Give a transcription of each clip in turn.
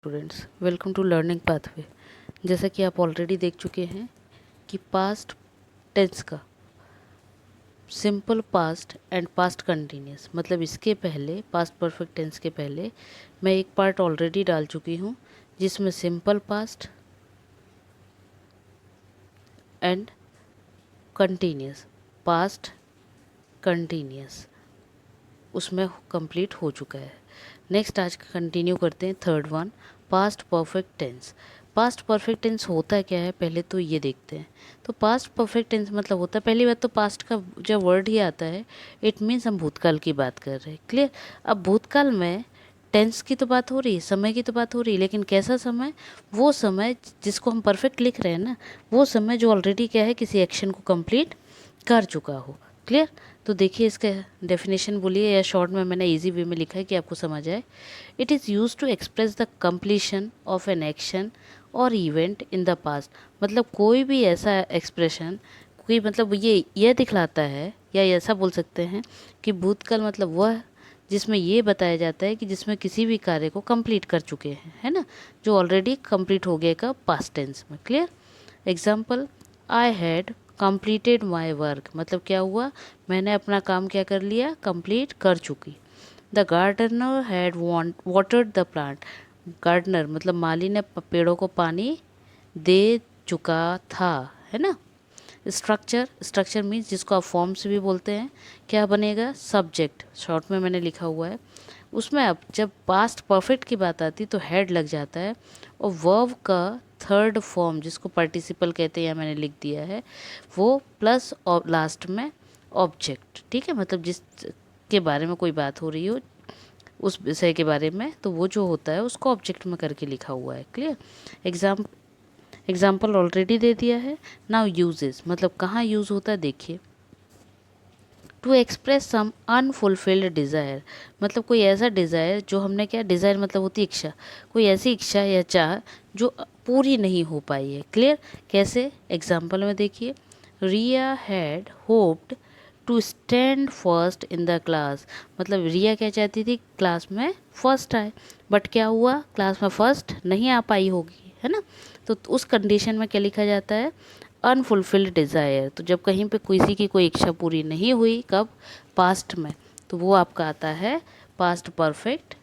Students, welcome to learning pathway. जैसा कि आप ऑलरेडी देख चुके हैं कि पास्ट टेंस का simple past and past continuous, मतलब इसके पहले पास्ट परफेक्ट टेंस के पहले मैं एक पार्ट ऑलरेडी डाल चुकी हूँ जिसमें simple past and continuous, past continuous उसमें कंप्लीट हो चुका है। नेक्स्ट आज कंटिन्यू करते हैं third one, past perfect tense. Past perfect tense होता क्या है पहले तो ये देखते हैं। तो पास्ट परफेक्ट टेंस मतलब होता है, पहली बात तो पास्ट का जब वर्ड ही आता है इट मीन्स हम भूतकाल की बात कर रहे हैं। क्लियर। अब भूतकाल में टेंस की तो बात हो रही है, समय की तो बात हो रही है, लेकिन कैसा समय? वो समय जिसको हम परफेक्ट लिख रहे हैं ना, वो समय जो ऑलरेडी क्या है किसी एक्शन को कंप्लीट कर चुका हो। क्लियर। तो देखिए इसका डेफिनेशन बोलिए, या शॉर्ट में मैंने इजी वे में लिखा है कि आपको समझ आए। It is use to express the completion of an action और इवेंट इन द पास्ट। मतलब कोई भी ऐसा एक्सप्रेशन, कोई मतलब ये दिखलाता है, या ऐसा बोल सकते हैं कि भूतकाल मतलब वह जिसमें ये बताया जाता है कि जिसमें किसी भी कार्य को कंप्लीट कर चुके हैं, है ना, जो ऑलरेडी कंप्लीट हो गया का पास्ट टेंस में। Clear. Example, I had completed my work, मतलब क्या हुआ, मैंने अपना काम क्या कर लिया, कंप्लीट कर चुकी। The gardener had watered the plant, gardener मतलब माली ने पेड़ों को पानी दे चुका था, है ना। स्ट्रक्चर, स्ट्रक्चर मीन्स जिसको आप फॉर्म से भी बोलते हैं, क्या बनेगा, सब्जेक्ट, शॉर्ट में मैंने लिखा हुआ है। उसमें अब जब पास्ट परफेक्ट की बात आती तो हेड लग जाता है, और वर्ब का थर्ड फॉर्म जिसको पार्टिसिपल कहते हैं या मैंने लिख दिया है वो प्लस और लास्ट में ऑब्जेक्ट। ठीक है, मतलब जिस के बारे में कोई बात हो रही हो उस विषय के बारे में, तो वो जो होता है उसको ऑब्जेक्ट में करके लिखा हुआ है। क्लियर। एग्जाम्पल ऑलरेडी दे दिया है। नाउ यूजेस, मतलब कहाँ यूज़ होता है, देखिए। To express some unfulfilled desire, मतलब कोई ऐसा डिज़ायर जो हमने क्या, डिज़ायर मतलब होती है इच्छा, कोई ऐसी इच्छा या चाह जो पूरी नहीं हो पाई है। क्लियर। कैसे? एग्जाम्पल में देखिए, Riya had hoped to stand first in the class, मतलब रिया क्या चाहती थी, क्लास में फर्स्ट आए, बट क्या हुआ, क्लास में फर्स्ट नहीं आ पाई होगी, है ना। तो उस कंडीशन में क्या लिखा जाता है, अनफुलफिल्ड डिज़ायर। तो जब कहीं पे किसी की कोई इच्छा पूरी नहीं हुई, कब, पास्ट में, तो वो आपका आता है पास्ट परफेक्ट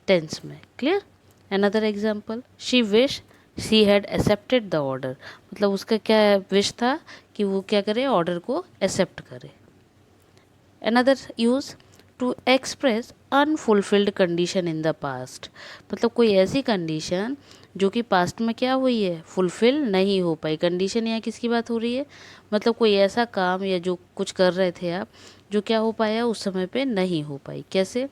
टेंस में। Clear. Another example, she wish she had accepted the order, मतलब उसका क्या विश था कि वो क्या करे, ऑर्डर को एक्सेप्ट करे। Another use, to express unfulfilled condition in the past, मतलब कोई ऐसी कंडीशन जो कि पास्ट में क्या हुई है, फुलफिल नहीं हो पाई। कंडीशन यहाँ किसकी बात हो रही है, मतलब कोई ऐसा काम या जो कुछ कर रहे थे आप, जो क्या हो पाया उस समय पे नहीं हो पाई। कैसे?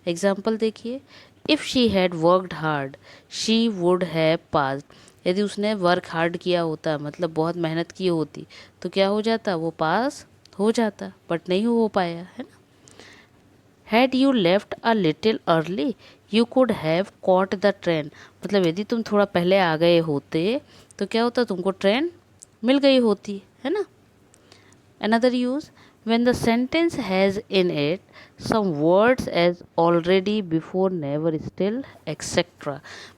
एग्जाम्पल देखिए, if she had worked hard she would have passed, यदि उसने वर्क हार्ड किया होता, मतलब बहुत मेहनत की होती, तो क्या हो जाता, वो पास हो जाता, बट नहीं हो पाया, है ना। Had you left a little early you could have caught the train, मतलब यदि तुम थोड़ा पहले आ गए होते तो क्या होता, तुमको ट्रेन मिल गई होती, है ना। Another use, when the sentence has in it some words as already, before, never, still, etc.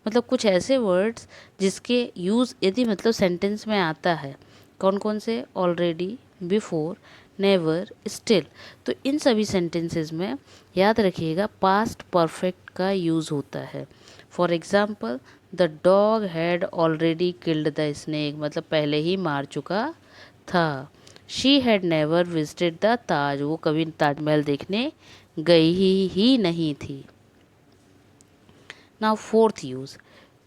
मतलब कुछ ऐसे words जिसके use यदि मतलब sentence में आता है, कौन कौन से, already, before, never, still, तो इन सभी sentences में याद रखिएगा past perfect का use होता है। For example, the dog had already killed the snake, मतलब पहले ही मार चुका था। She had never visited the Taj, वो कभी ताजमहल देखने गई ही नहीं थी। Now fourth use,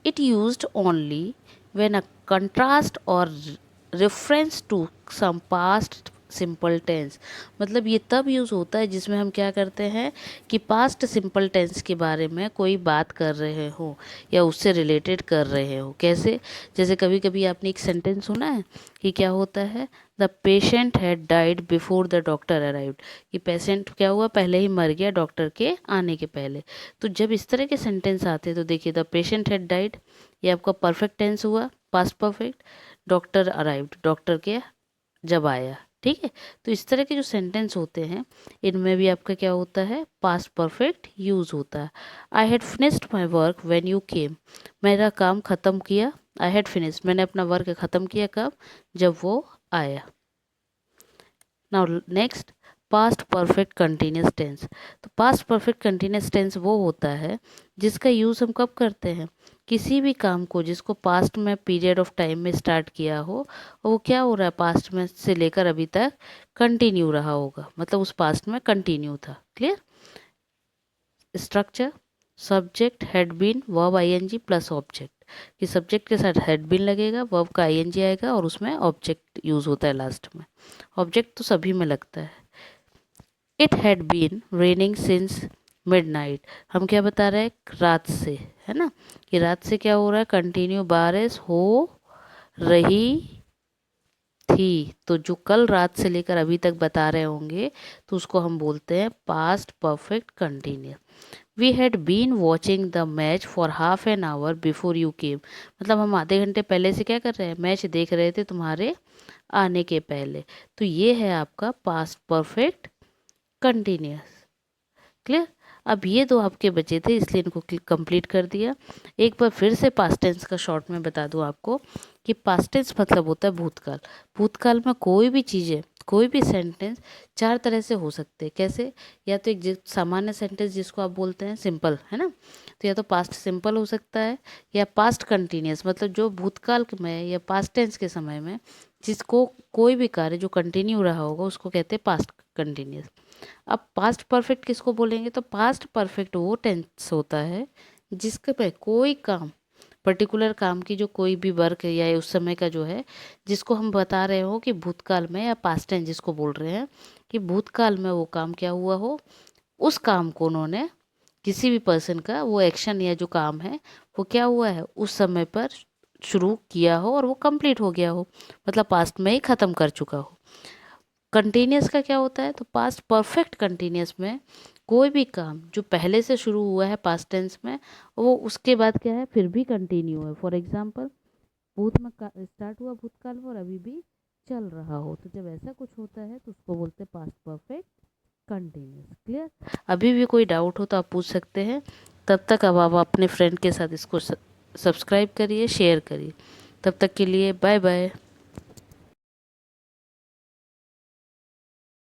it used only when a contrast और reference to some past simple tense, मतलब ये तब यूज़ होता है जिसमें हम क्या करते हैं कि पास्ट सिंपल टेंस के बारे में कोई बात कर रहे हो या उससे रिलेटेड कर रहे हो। कैसे? जैसे कभी कभी आपने एक सेंटेंस सुना है कि क्या होता है, the patient had died before the doctor arrived, कि पेशेंट क्या हुआ, पहले ही मर गया डॉक्टर के आने के पहले। तो जब इस तरह के सेंटेंस आते हैं तो देखिए, द पेशेंट हैड डाइड, ये आपका परफेक्ट टेंस हुआ, past perfect. Doctor arrived, doctor के जब आया, ठीक है। तो इस तरह के जो सेंटेंस होते हैं इनमें भी आपका क्या होता है, पास्ट परफेक्ट यूज होता है। I had finished my work when you came, मेरा काम ख़त्म किया। आई हैड फिनिश्ड, मैंने अपना वर्क ख़त्म किया कब, जब वो आया। Now next, past perfect continuous tense. तो पास्ट परफेक्ट कंटिन्यूस टेंस वो होता है जिसका यूज़ हम कब करते हैं, किसी भी काम को जिसको पास्ट में पीरियड ऑफ टाइम में स्टार्ट किया हो और वो क्या हो रहा है, पास्ट में से लेकर अभी तक कंटिन्यू रहा होगा, मतलब उस पास्ट में कंटिन्यू था। Clear. Structure, subject had been verb ING plus object, कि सब्जेक्ट के साथ हैड बीन लगेगा, वर्ब का आईएनजी आएगा और उसमें ऑब्जेक्ट यूज़ होता है लास्ट में। ऑब्जेक्ट तो सभी में लगता है। It had been raining since midnight, हम क्या बता रहे हैं, रात से, है ना, कि रात से क्या हो रहा है, कंटिन्यू बारिश हो रही थी। तो जो कल रात से लेकर अभी तक बता रहे होंगे तो उसको हम बोलते हैं past perfect continuous. We had been watching the match for half an hour before you came, मतलब हम आधे घंटे पहले से क्या कर रहे हैं, मैच देख रहे थे तुम्हारे आने के पहले। तो ये है आपका पास्ट परफेक्ट कंटिन्यूस। क्लियर। अब ये दो आपके बचे थे इसलिए इनको कंप्लीट कर दिया। एक बार फिर से पास्ट टेंस का शॉर्ट में बता दूं आपको कि पास्ट टेंस मतलब होता है भूतकाल। भूतकाल में कोई भी चीज़ें, कोई भी सेंटेंस चार तरह से हो सकते हैं। कैसे, या तो एक सामान्य सेंटेंस जिसको आप बोलते हैं सिंपल, है ना, तो या तो पास्ट सिंपल हो सकता है, या पास्ट कंटिन्यूस मतलब जो भूतकाल में या पास्ट टेंस के समय में जिसको कोई भी कार्य जो कंटिन्यू रहा होगा उसको कहते हैं पास्ट कंटिन्यूस। अब पास्ट परफेक्ट किसको बोलेंगे, तो पास्ट परफेक्ट वो टेंस होता है जिसके पे कोई काम, पर्टिकुलर काम की जो कोई भी वर्क है या उस समय का जो है जिसको हम बता रहे हो कि भूतकाल में, या पास्ट टेंस जिसको बोल रहे हैं कि भूतकाल में वो काम क्या हुआ हो, उस काम को उन्होंने, किसी भी पर्सन का वो एक्शन या जो काम है वो क्या हुआ है उस समय पर शुरू किया हो और वो कंप्लीट हो गया हो, मतलब पास्ट में ही ख़त्म कर चुका हो। कंटिन्यूस का क्या होता है, तो पास्ट परफेक्ट कंटिन्यूस में कोई भी काम जो पहले से शुरू हुआ है पास्ट टेंस में वो उसके बाद क्या है फिर भी कंटिन्यू है। फॉर एग्जांपल, भूत में स्टार्ट हुआ भूतकाल में और अभी भी चल रहा हो, तो जब ऐसा कुछ होता है तो उसको बोलते हैं पास्ट परफेक्ट कंटिन्यूस। क्लियर। अभी भी कोई डाउट हो तो आप पूछ सकते हैं। तब तक अब आप अपने फ्रेंड के साथ इसको सब्सक्राइब करिए, शेयर करिए। तब तक के लिए बाय बाय।